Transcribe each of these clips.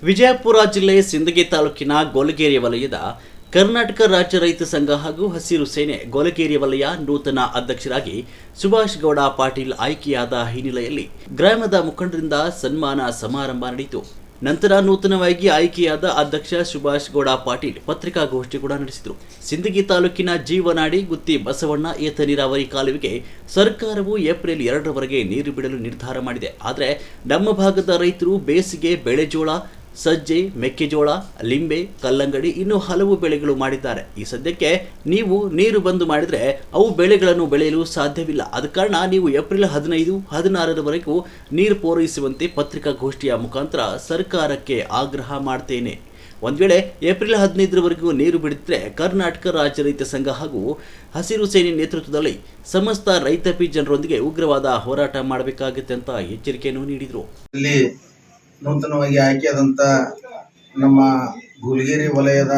ವಿಜಯಪುರ ಜಿಲ್ಲೆ ಸಿಂದಗಿ ತಾಲೂಕಿನ ಗೋಲಗೇರಿ ವಲಯದ ಕರ್ನಾಟಕ ರಾಜ್ಯ ರೈತ ಸಂಘ ಹಾಗೂ ಹಸಿರು ಸೇನೆ ಗೋಲಗೇರಿ ವಲಯ ನೂತನ ಅಧ್ಯಕ್ಷರಾಗಿ ಸುಭಾಷ್ ಗೌಡ ಪಾಟೀಲ್ ಆಯ್ಕೆಯಾದ ಹಿನ್ನೆಲೆಯಲ್ಲಿ ಗ್ರಾಮದ ಮುಖಂಡರಿಂದ ಸನ್ಮಾನ ಸಮಾರಂಭ ನಡೆಯಿತು. ನಂತರ ನೂತನವಾಗಿ ಆಯ್ಕೆಯಾದ ಅಧ್ಯಕ್ಷ ಸುಭಾಷ್ ಗೌಡ ಪಾಟೀಲ್ ಪತ್ರಿಕಾಗೋಷ್ಠಿ ಕೂಡ ನಡೆಸಿದರು. ಸಿಂದಗಿ ತಾಲೂಕಿನ ಜೀವನಾಡಿ ಗುತ್ತಿ ಬಸವಣ್ಣ ಏತ ನೀರಾವರಿ ಕಾಲುವೆಗೆ ಸರ್ಕಾರವು ಏಪ್ರಿಲ್ 2ರವರೆಗೆ ನೀರು ಬಿಡಲು ನಿರ್ಧಾರ ಮಾಡಿದೆ. ಆದರೆ ನಮ್ಮ ಭಾಗದ ರೈತರು ಬೇಸಿಗೆ ಬೆಳೆಜೋಳ, ಸಜ್ಜೆ, ಮೆಕ್ಕೆಜೋಳ, ಲಿಂಬೆ, ಕಲ್ಲಂಗಡಿ ಇನ್ನೂ ಹಲವು ಬೆಳೆಗಳು ಮಾಡಿದ್ದಾರೆ. ಈ ಸದ್ಯಕ್ಕೆ ನೀವು ನೀರು ಬಂದು ಮಾಡಿದರೆ ಅವು ಬೆಳೆಗಳನ್ನು ಬೆಳೆಯಲು ಸಾಧ್ಯವಿಲ್ಲ. ಆದ ಕಾರಣ ನೀವು ಏಪ್ರಿಲ್ 15, 16ರವರೆಗೂ ನೀರು ಪೂರೈಸುವಂತೆ ಪತ್ರಿಕಾಗೋಷ್ಠಿಯ ಮುಖಾಂತರ ಸರ್ಕಾರಕ್ಕೆ ಆಗ್ರಹ ಮಾಡ್ತೇನೆ. ಒಂದು ವೇಳೆ ಏಪ್ರಿಲ್ 15ರವರೆಗೂ ನೀರು ಬಿಡಿದ್ರೆ ಕರ್ನಾಟಕ ರಾಜ್ಯ ರೈತ ಸಂಘ ಹಾಗೂ ಹಸಿರು ಸೇನೆ ನೇತೃತ್ವದಲ್ಲಿ ಸಮಸ್ತ ರೈತಾಪಿ ಜನರೊಂದಿಗೆ ಉಗ್ರವಾದ ಹೋರಾಟ ಮಾಡಬೇಕಾಗುತ್ತೆ ಅಂತ ಎಚ್ಚರಿಕೆಯನ್ನು ನೀಡಿದರು. ನೂತನವಾಗಿ ಆಯ್ಕೆಯಾದಂಥ ನಮ್ಮ ಗೋಲಗೇರಿ ವಲಯದ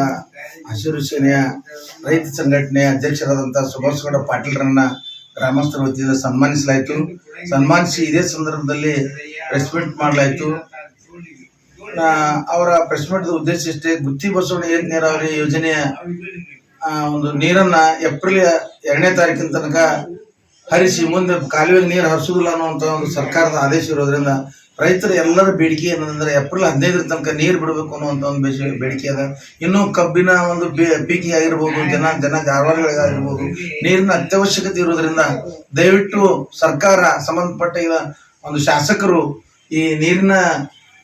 ಹಸಿರು ಸೇನೆಯ ರೈತ ಸಂಘಟನೆಯ ಅಧ್ಯಕ್ಷರಾದಂಥ ಸುಭಾಷ್ ಗೌಡ ಪಾಟೀಲ್ರನ್ನ ಗ್ರಾಮಸ್ಥರ ವತಿಯಿಂದ ಸನ್ಮಾನಿಸಿ ಇದೇ ಸಂದರ್ಭದಲ್ಲಿ ಪ್ರೆಸ್ ಮೀಟ್ ಮಾಡಲಾಯಿತು. ಅವರ ಪ್ರೆಸ್ ಮೀಟ್ ಉದ್ದೇಶ ಇಷ್ಟೇ: ಗುತ್ತಿ ಬಸವಣ್ಣ ಏತ ನೀರಾವರಿ ಯೋಜನೆಯ ಒಂದು ನೀರನ್ನ ಏಪ್ರಿಲ್ 2ನೇ ತಾರೀಕಿನ ತನಕ ಹರಿಸಿ ಮುಂದೆ ಕಾಲುವೆಗೆ ನೀರು ಹರಿಸುವುದಿಲ್ಲ ಅನ್ನುವಂಥ ಒಂದು ಸರ್ಕಾರದ ಆದೇಶ ಇರೋದ್ರಿಂದ ರೈತರ ಎಲ್ಲರ ಬೇಡಿಕೆ ಏನಂದ್ರೆ ಏಪ್ರಿಲ್ 15ರ ತನಕ ನೀರು ಬಿಡಬೇಕು ಅನ್ನುವಂಥ ಒಂದು ಬೇಡಿಕೆ ಅದ. ಇನ್ನು ಕಬ್ಬಿನ ಒಂದು ಪೀಕಿಗೆ ಆಗಿರ್ಬೋದು, ಜನ ಜಾನುವಾರುಗಳಿಗಾಗಿರ್ಬೋದು ನೀರಿನ ಅತ್ಯವಶ್ಯಕತೆ ಇರೋದ್ರಿಂದ ದಯವಿಟ್ಟು ಸರ್ಕಾರ, ಸಂಬಂಧಪಟ್ಟ ಒಂದು ಶಾಸಕರು ಈ ನೀರಿನ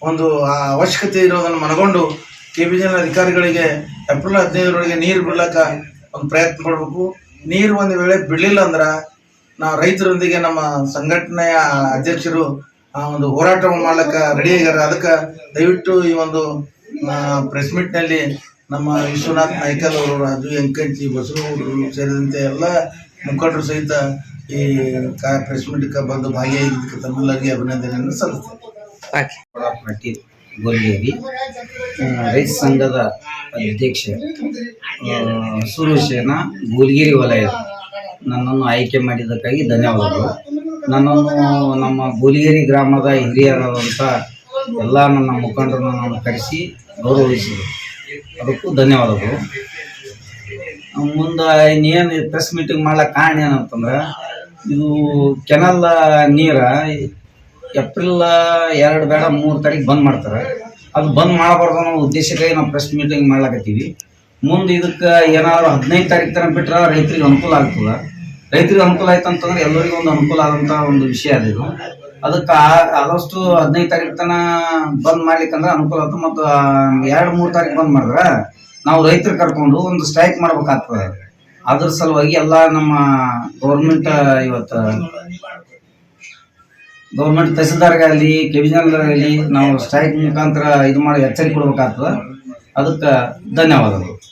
ಒಂದು ಅವಶ್ಯಕತೆ ಇರೋದನ್ನು ಮನಗೊಂಡು KBJನ ಅಧಿಕಾರಿಗಳಿಗೆ ಏಪ್ರಿಲ್ 15ರೊಳಗೆ ನೀರು ಬಿಡ್ಲಕ್ಕ ಒಂದು ಪ್ರಯತ್ನ ಪಡಬೇಕು. ನೀರು ಒಂದು ವೇಳೆ ಬಿಡಲಿಲ್ಲ ಅಂದ್ರೆ ನಾವು ರೈತರೊಂದಿಗೆ ನಮ್ಮ ಸಂಘಟನೆಯ ಅಧ್ಯಕ್ಷರು ಒಂದು ಹೋರಾಟ ಮಾಡ್ಲಿಕ್ಕೆ ರೆಡಿ ಆಗ್ಯಾರ. ಅದಕ್ಕೆ ದಯವಿಟ್ಟು ಈ ಒಂದು ಪ್ರೆಸ್ ಮೀಟ್ನಲ್ಲಿ ನಮ್ಮ ವಿಶ್ವನಾಥ್ ನಾಯ್ಕಲ್ ಅವರು, ರಾಜು ಎಂಕಂಚಿ, ಬಸವಗೌಡರು ಸೇರಿದಂತೆ ಎಲ್ಲ ಮುಖಂಡರು ಸಹಿತ ಈ ಪ್ರೆಸ್ ಮೀಟ್ಗೆ ಬಂದು ಭಾಗಿಯಾಗಿದ್ದಕ್ಕೆ ತಮ್ಮೆಲ್ಲರಿಗೆ ಅಭಿನಂದನೆಯನ್ನು ಸಲ್ಲಿಸ್ತೇನೆ. ಪಾಟೀಲ್ ಗೋಲಗೇರಿ ರೈತ ಸಂಘದ ಅಧ್ಯಕ್ಷ ಸುರೇಶನ ಗೋಲಗೇರಿ ವಲಯ ನನ್ನನ್ನು ಆಯ್ಕೆ ಮಾಡಿದ್ದಕ್ಕಾಗಿ ಧನ್ಯವಾದಗಳು. ನನ್ನನ್ನು ನಮ್ಮ ಗೋಲಗೇರಿ ಗ್ರಾಮದ ಹಿರಿಯರಾದಂಥ ಎಲ್ಲ ನನ್ನ ಮುಖಂಡರನ್ನು ನಾನು ಕರೆಸಿ ಗೌರವಿಸಿದೆ, ಅದಕ್ಕೂ ಧನ್ಯವಾದಗಳು. ಮುಂದೆ ಇನ್ನೇನು ಪ್ರೆಸ್ ಮೀಟಿಂಗ್ ಮಾಡ್ಲಿಕ್ಕೆ ಕಾರಣ ಏನಂತಂದ್ರೆ, ಇದು ಕೆನಲ್ ನೀರ ಏಪ್ರಿಲ್ 2 ಬೇಡ 3 ತಾರೀಕು ಬಂದ್ ಮಾಡ್ತಾರೆ. ಅದು ಬಂದ್ ಮಾಡಬಾರ್ದು ಅನ್ನೋ ಉದ್ದೇಶಕ್ಕಾಗಿ ನಾವು ಪ್ರೆಸ್ ಮೀಟಿಂಗ್ ಮಾಡ್ಲಾಕತ್ತೀವಿ. ಮುಂದೆ ಇದಕ್ಕೆ ಏನಾದ್ರು 15 ತಾರೀಕು ತನಕ ಬಿಟ್ಟರೆ ರೈತರಿಗೆ ಅನುಕೂಲ ಆಗ್ತದೆ. ರೈತರಿಗೆ ಅನುಕೂಲ ಆಯ್ತು ಅಂತಂದ್ರೆ ಎಲ್ಲರಿಗೂ ಒಂದು ಅನುಕೂಲ ಆದಂಥ ಒಂದು ವಿಷಯ ಅದು. ಅದಕ್ಕೆ ಆದಷ್ಟು 15 ತಾರೀಕು ತನಕ ಬಂದ್ ಮಾಡ್ಲಿಕ್ಕಂದ್ರೆ ಅನುಕೂಲ ಆಗ್ತದೆ. ಮತ್ತು 2-3 ತಾರೀಕು ಬಂದ್ ಮಾಡಿದ್ರೆ ನಾವು ರೈತರು ಕರ್ಕೊಂಡು ಒಂದು ಸ್ಟ್ರೈಕ್ ಮಾಡ್ಬೇಕಾಗ್ತದೆ. ಅದ್ರ ಸಲುವಾಗಿ ಎಲ್ಲ ನಮ್ಮ ಗೌರ್ಮೆಂಟ್ ತಹಸೀಲ್ದಾರ್ಗಾಗಲಿ KBJನಲ್ಲಾಗಲಿ ನಾವು ಸ್ಟ್ರೈಕ್ ಮುಖಾಂತರ ಇದು ಮಾಡಿ ಎಚ್ಚರಿಕೆ ಕೊಡ್ಬೇಕಾಗ್ತದೆ. ಅದಕ್ಕೆ ಧನ್ಯವಾದಗಳು.